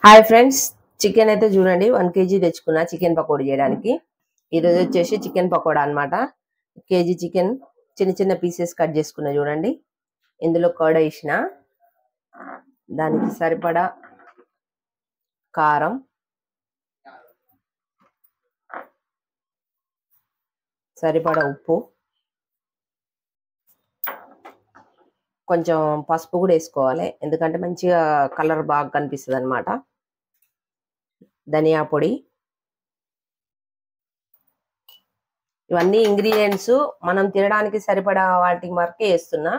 Hi friends, chicken అయితే చూడండి 1 KG తెచ్చుకున్నా చికెన్ పకోడీ చేయడానికి. ఈరోజు వచ్చేసి చికెన్ పకోడా అనమాట. కేజీ చికెన్ చిన్న చిన్న పీసెస్ కట్ చేసుకున్నా చూడండి. ఇందులో కర్డ్ వేసిన, దానికి సరిపడా కారం, సరిపడా ఉప్పు, కొంచెం పసుపు కూడా వేసుకోవాలి ఎందుకంటే మంచిగా కలర్ బాగా కనిపిస్తుంది అనమాట. ధనియా పొడి, ఇవన్నీ ఇంగ్రీడియంట్స్ మనం తినడానికి సరిపడా వాటి వరకే వేస్తున్నా.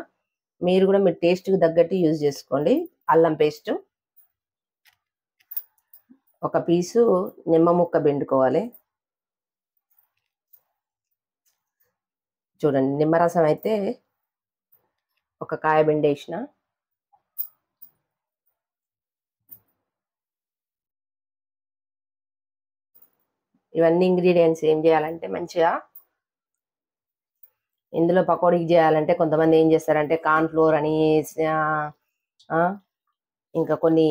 మీరు కూడా మీ టేస్ట్కి తగ్గట్టు యూజ్ చేసుకోండి. అల్లం పేస్ట్, ఒక పీసు నిమ్మ ముక్క పిండుకోవాలి. చూడండి, నిమ్మరసం అయితే ఒక కాయ పిండేసిన. ఇవన్నీ ఇంగ్రీడియంట్స్ ఏం చేయాలంటే మంచిగా ఇందులో పకోడీకి చేయాలంటే కొంతమంది ఏం చేస్తారంటే కార్న్ ఫ్లోర్ అని ఇంకా కొన్ని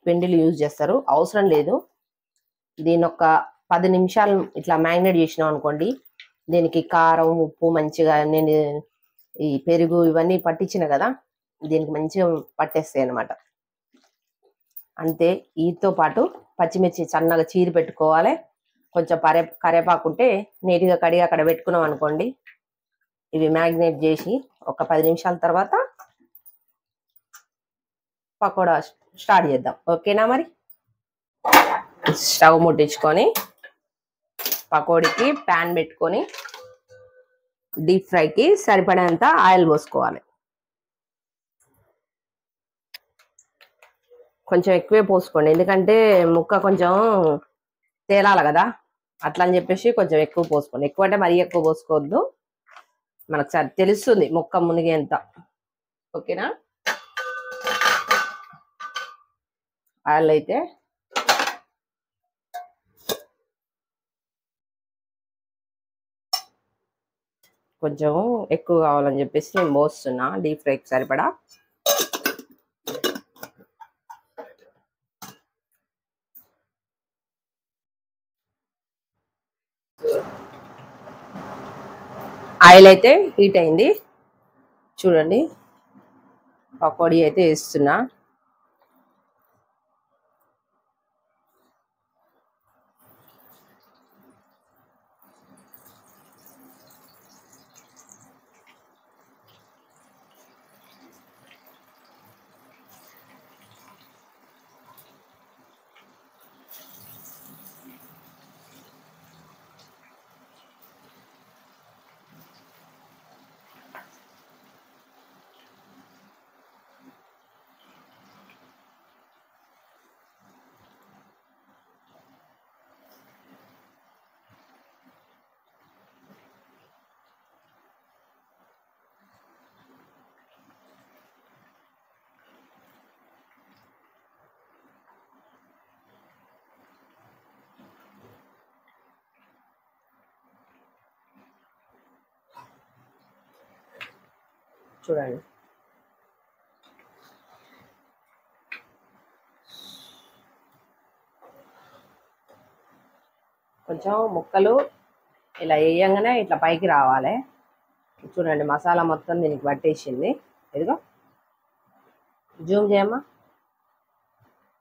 పిండిలు యూజ్ చేస్తారు. అవసరం లేదు. దీని ఒక 10 నిమిషాలు ఇట్లా మ్యారినేట్ చేసినాం అనుకోండి, దీనికి కారం ఉప్పు మంచిగా నేను ఈ పెరుగు ఇవన్నీ పట్టించిన కదా, దీనికి మంచిగా పట్టేస్తాయి అన్నమాట. అంతే. వీటితో పాటు పచ్చిమిర్చి సన్నగా చీరి పెట్టుకోవాలి. కొంచెం కరేపాకు ఉంటే నీట్గా కడిగి అక్కడ పెట్టుకున్నాం అనుకోండి, ఇవి మ్యారినేట్ చేసి ఒక 10 నిమిషాల తర్వాత పకోడా స్టార్ట్ చేద్దాం. ఓకేనా? మరి స్టవ్ ముట్టించుకొని పకోడీకి ప్యాన్ పెట్టుకొని డీప్ ఫ్రైకి సరిపడేంత ఆయిల్ పోసుకోవాలి. కొంచెం ఎక్కువే పోసుకోండి ఎందుకంటే ముక్క కొంచెం తేలాలి కదా, అట్లా అని చెప్పేసి కొంచెం ఎక్కువ పోసుకోండి. ఎక్కువ అంటే మరీ ఎక్కువ పోసుకోవద్దు, మనకు తెలుస్తుంది ముక్క మునిగేంత. ఓకేనా? ఆయిల్ అయితే కొంచెం ఎక్కువ కావాలని చెప్పేసి నేను పోస్తున్నా డీప్ ఫ్రైకి సరిపడా. ఆయిల్ అయితే హీట్ అయింది. చూడండి, పకోడీ అయితే వేస్తున్నా. చూడండి, కొంచెం ముక్కలు ఇలా వేయంగానే ఇట్లా పైకి రావాలి. చూడండి, మసాలా మొత్తం దీనికి పట్టేసింది. ఇదిగో జూమ్ చేయమ్మా.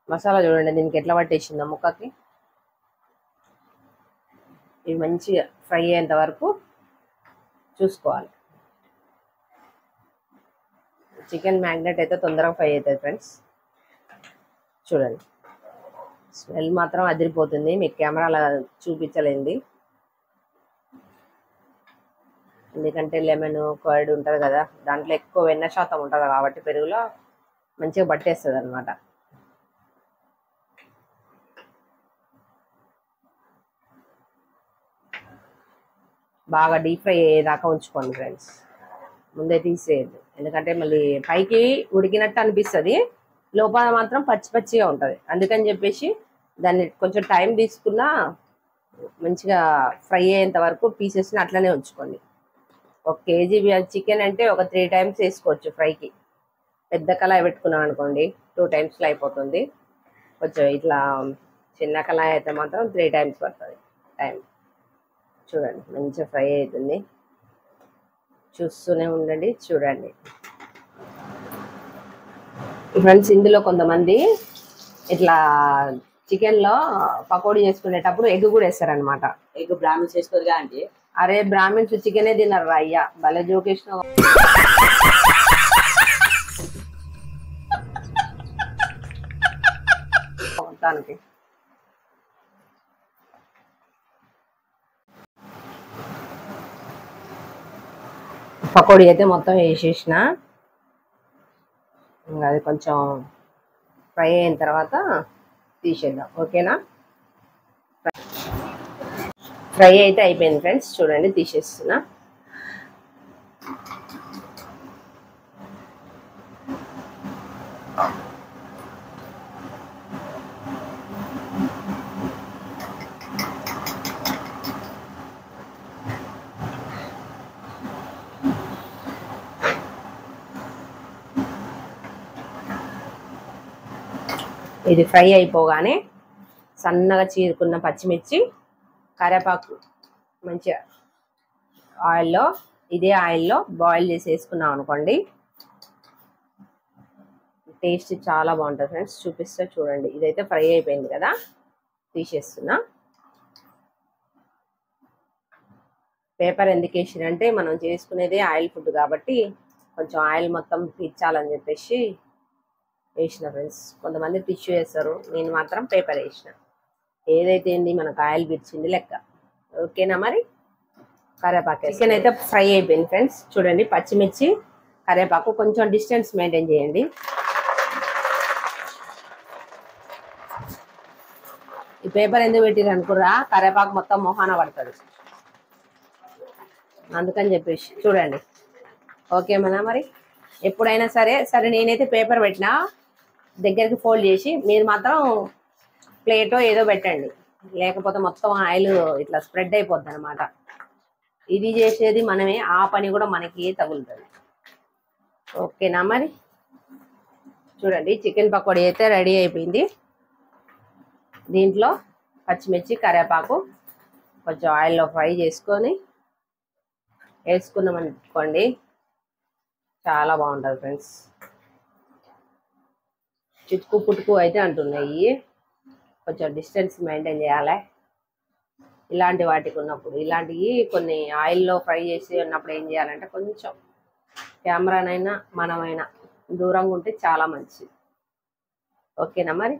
మసాలా చూడండి దీనికి ఎట్లా పట్టేసిందో ముక్కకి. ఇవి మంచిగా ఫ్రై అయ్యేంత వరకు చూసుకోవాలి. చికెన్ మ్యాగ్నెట్ అయితే తొందరగా ఫ్రై అవుతుంది ఫ్రెండ్స్. చూడండి, స్మెల్ మాత్రం అదిరిపోతుంది. మీకు కెమెరాలో చూపించలేంది ఎందుకంటే లెమన్ కర్డ్ ఉంటుంది కదా, దాంట్లో ఎక్కువ వెన్న శాతం ఉంటుంది కాబట్టి పెరుగులో మంచిగా పట్టేస్తుంది అనమాట. బాగా డీప్ ఫ్రై అయ్యేదాకా ఉంచుకోండి ఫ్రెండ్స్, ముందే తీసేయద్దు. ఎందుకంటే మళ్ళీ పైకి ఉడికినట్టు అనిపిస్తుంది, లోపల మాత్రం పచ్చి పచ్చిగా ఉంటుంది. అందుకని చెప్పేసి దాన్ని కొంచెం టైం తీసుకున్నా మంచిగా ఫ్రై అయ్యేంత వరకు పీసెస్ని అట్లనే ఉంచుకోండి. 1 కేజీ చికెన్ అంటే ఒక 3 టైమ్స్ వేసుకోవచ్చు ఫ్రైకి. పెద్ద కళాయి పెట్టుకున్నాం అనుకోండి 2 టైమ్స్లో అయిపోతుంది. కొంచెం ఇట్లా చిన్న కళాయి అయితే మాత్రం 3 టైమ్స్ పడుతుంది టైం. చూడండి మంచిగా ఫ్రై అవుతుంది. చూస్తూనే ఉండండి. చూడండి ఫ్రెండ్స్, ఇందులో కొంతమంది ఇట్లా చికెన్లో పకోడీ చేసుకునేటప్పుడు ఎగ్ కూడా వేస్తారనమాట. ఎగ్ బ్రాహ్మిన్స్ వేసుకోరుగా అంటే. అరే బ్రాహ్మిన్స్ చికెనే తిన్నారు రా అయ్యా, భలే జోకేసిన మొత్తానికి. పకోడీ అయితే మొత్తం వేసేసిన. ఇంకా అది కొంచెం ఫ్రై అయిన తర్వాత తీసేద్దాం. ఓకేనా? ఫ్రై అయితే అయిపోయింది ఫ్రెండ్స్. చూడండి తీసేస్తున్నా. ఇది ఫ్రై అయిపోగానే సన్నగా చీరుకున్న పచ్చిమిర్చి, కరివేపాకు మంచిగా ఆయిల్లో, ఇదే ఆయిల్లో బాయిల్ చేసి వేసుకున్నాం అనుకోండి, టేస్ట్ చాలా బాగుంటుంది ఫ్రెండ్స్. చూపిస్తే చూడండి. ఇదైతే ఫ్రై అయిపోయింది కదా, తీసేస్తున్నా. పేపర్ ఎందుకు వేసినంటే మనం చేసుకునేది ఆయిల్ ఫుడ్ కాబట్టి కొంచెం ఆయిల్ మొత్తం పీల్చాలని చెప్పేసి వేసిన ఫ్రెండ్స్. కొంతమంది టిష్యూ వేస్తారు, నేను మాత్రం పేపర్ వేసిన. ఏదైతే ఏంది మనకు ఆయిల్ పీల్చింది లెక్క. ఓకేనా? మరి కరివేపాకు, చికెన్ అయితే ఫ్రై అయిపోయింది ఫ్రెండ్స్. చూడండి పచ్చిమిర్చి, కరివేపాకు, కొంచెం డిస్టెన్స్ మెయింటైన్ చేయండి. ఈ పేపర్ ఎందుకు పెట్టిరు అనుకురా, కరివేపాకు మొత్తం మొహాన పడుతుంది అందుకని చెప్పేసి. చూడండి. ఓకేమన్నా? మరి ఎప్పుడైనా సరే నేనైతే పేపర్ పెట్టినా దగ్గరికి ఫోల్డ్ చేసి, మీరు మాత్రం ప్లేటో ఏదో పెట్టండి, లేకపోతే మొత్తం ఆయిల్ ఇట్లా స్ప్రెడ్ అయిపోద్ది అనమాట. ఇది చేసేది మనమే, ఆ పని కూడా మనకి తగులుతుంది. ఓకేనా? మరి చూడండి చికెన్ పకోడీ అయితే రెడీ అయిపోయింది. దీంట్లో పచ్చిమిర్చి, కరివేపాకు కొంచెం ఆయిల్లో ఫ్రై చేసుకొని వేసుకున్నాం అనుకోండి, చాలా బాగుంటుంది ఫ్రెండ్స్. చిటుకు పుట్టుకు అయితే అంటున్నాయి, కొంచెం డిస్టెన్స్ మెయింటైన్ చేయాలి ఇలాంటి వాటికి ఉన్నప్పుడు. ఇలాంటివి కొన్ని ఆయిల్లో ఫ్రై చేసి ఉన్నప్పుడు ఏం చేయాలంటే కొంచెం కెమెరానైనా మనమైనా దూరంగా ఉంటే చాలా మంచిది. ఓకేనా? మరి